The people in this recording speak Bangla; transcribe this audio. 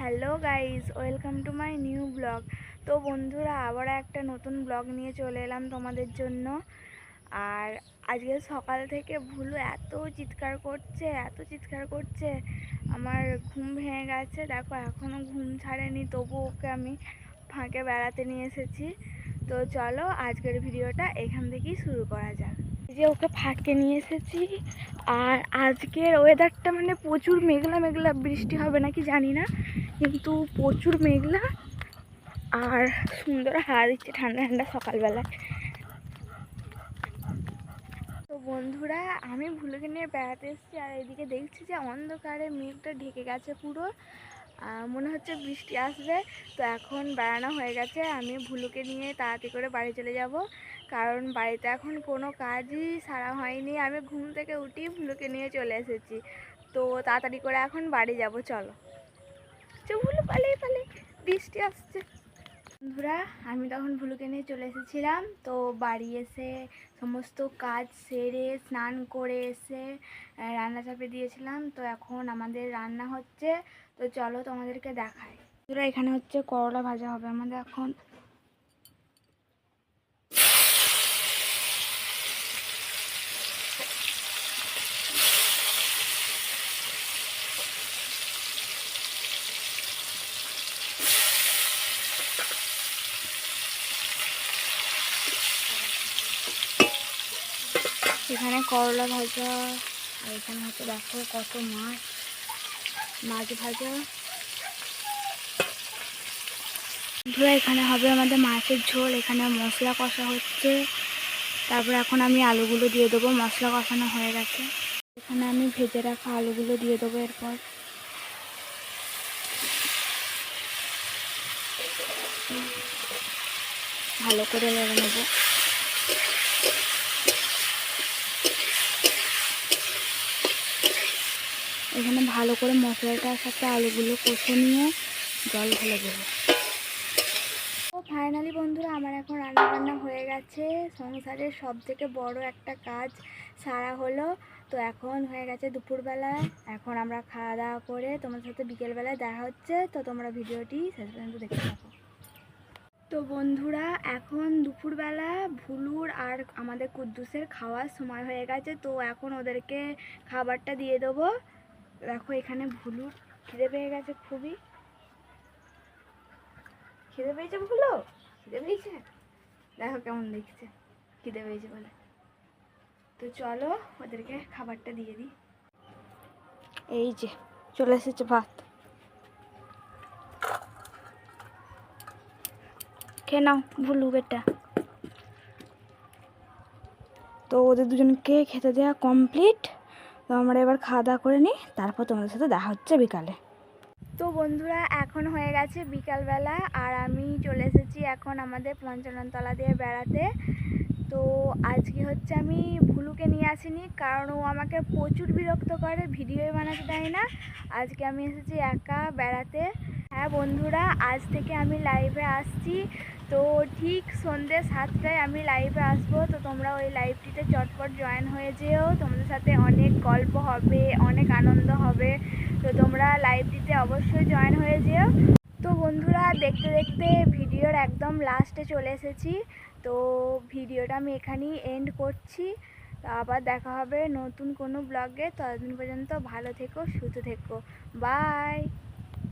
Hello guys, welcome to my new blog. তো বন্ধুরা, আবার একটা নতুন ব্লগ নিয়ে চলে এলাম তোমাদের জন্য। আর আজকে সকাল থেকে ভুলু এত চিৎকার করছে, আমার ঘুম ভেঙে গেছে। দেখো এখনও ঘুম ছাড়েনি, তবু ওকে আমি ফাঁকে বেড়াতে নিয়ে এসেছি। তো চলো আজকের ভিডিওটা এখান থেকেই শুরু করা যাক। যে ওকে ফাঁকে নিয়ে এসেছি, আর আজকের ওয়েদারটা মানে প্রচুর মেঘলা মেঘলা, বৃষ্টি হবে নাকি জানি না, কিন্তু প্রচুর মেঘলা আর সুন্দর হাওয়া দিচ্ছে ঠান্ডা ঠান্ডা সকালবেলায়। তো বন্ধুরা, আমি ভুলুকে নিয়ে বেড়াতে এসেছি, আর এদিকে দেখছি যে অন্ধকারে মেঘটা ঢেকে গেছে পুরো, মনে হচ্ছে বৃষ্টি আসবে। তো এখন বেড়ানো হয়ে গেছে, আমি ভুলুকে নিয়ে তাড়াতাড়ি করে বাড়ি চলে যাব, কারণ বাড়িতে এখন কোনো কাজই সারা হয়নি। আমি ঘুম থেকে উঠি ভুলুকে নিয়ে চলে এসেছি, তো তাড়াতাড়ি করে এখন বাড়ি যাব। চলো ভুলু, পালিয়ে বৃষ্টি আসছে। বন্ধুরা, আমি তখন ভুলুকে নিয়ে চলে এসেছিলাম, তো বাড়ি এসে সমস্ত কাজ সেরে স্নান করে এসে রান্না চাপে দিয়েছিলাম। তো এখন আমাদের রান্না হচ্ছে, তো চলো তোমাদেরকে দেখাই। বন্ধুরা, এখানে হচ্ছে করলা ভাজা হবে আমাদের এখন। এখানে করলা ভাজা, আর এখানে হচ্ছে দেখো কত মাছ ভাজা। বন্ধুরা, এখানে হবে আমাদের মাছের ঝোল। এখানে মশলা কষা হচ্ছে, তারপরে এখন আমি আলুগুলো দিয়ে দেবো। মশলা কষানো হয়ে গেছে, এখানে আমি ভেজে রাখা আলুগুলো দিয়ে দেবো। এরপর ভালো করে নেড়ে নেব। এখানে ভালো করে মশলাটার সাথে আলুগুলো কষে নিয়ে জল ঢেলে দেবো। তো ফাইনালি বন্ধুরা, আমার এখন রান্না হয়ে গেছে। সংসারের সব থেকে বড় একটা কাজ সারা হলো। তো এখন হয়ে গেছে দুপুরবেলা, এখন আমরা খাওয়া দাওয়া করে তোমার সাথে বিকেলবেলায় দেখা হচ্ছে। তো তোমরা ভিডিওটি শেষ পর্যন্ত দেখতে থাকো। তো বন্ধুরা, এখন দুপুরবেলা ভুলুর আর আমাদের কুদ্দুসের খাওয়ার সময় হয়ে গেছে। তো এখন ওদেরকে খাবারটা দিয়ে দেবো। দেখো এখানে ভুলুর খিদে পেয়ে গেছে, খুবই খিদে পেয়েছে। ভুলু খিদে পেয়েছে, দেখো কেমন দেখছে, খিদে পেয়েছে বলে। তো চলো ওদেরকে খাবারটা দিয়ে দিই। এই যে চলে এসেছে ভাত, খেয়ে নাও ভুলু বেটা। তো ওদের দুজনকে খেতে দেওয়া কমপ্লিট। তো আমরা এবার খাওয়া দাওয়া করে নিই, তারপর তোমাদের সাথে দেখা হচ্ছে বিকালে। তো বন্ধুরা, এখন হয়ে গেছে বিকালবেলা, আর আমি চলে এসেছি এখন আমাদের পঞ্চাননতলা দিয়ে বেড়াতে। তো আজকে হচ্ছে আমি ভুলুকে নিয়ে আসিনি, কারণ ও আমাকে প্রচুর বিরক্ত করে, ভিডিও বানাতে দেয় না। আজকে আমি এসেছি একা বেড়াতে। হ্যাঁ বন্ধুরা, আজ থেকে আমি লাইভে আসছি। তো ঠিক সন্ধ্যে 7টায় আমি লাইভে আসবো। তো তোমরা ওই লাইভটিতে চটপট জয়েন হয়ে যেও, তোমাদের সাথে অনেক গল্প হবে, অনেক আনন্দ হবে। তো তোমরা লাইভটিতে অবশ্যই জয়েন হয়ে যেও। তো বন্ধুরা, দেখতে দেখতে ভিডিওর একদম লাস্টে চলে এসেছি। তো ভিডিওটা আমি এখানেই এন্ড করছি। তো আবার দেখা হবে নতুন কোনো ব্লগে। ততদিন পর্যন্ত ভালো থেকো, সুস্থ থেকো, বাই।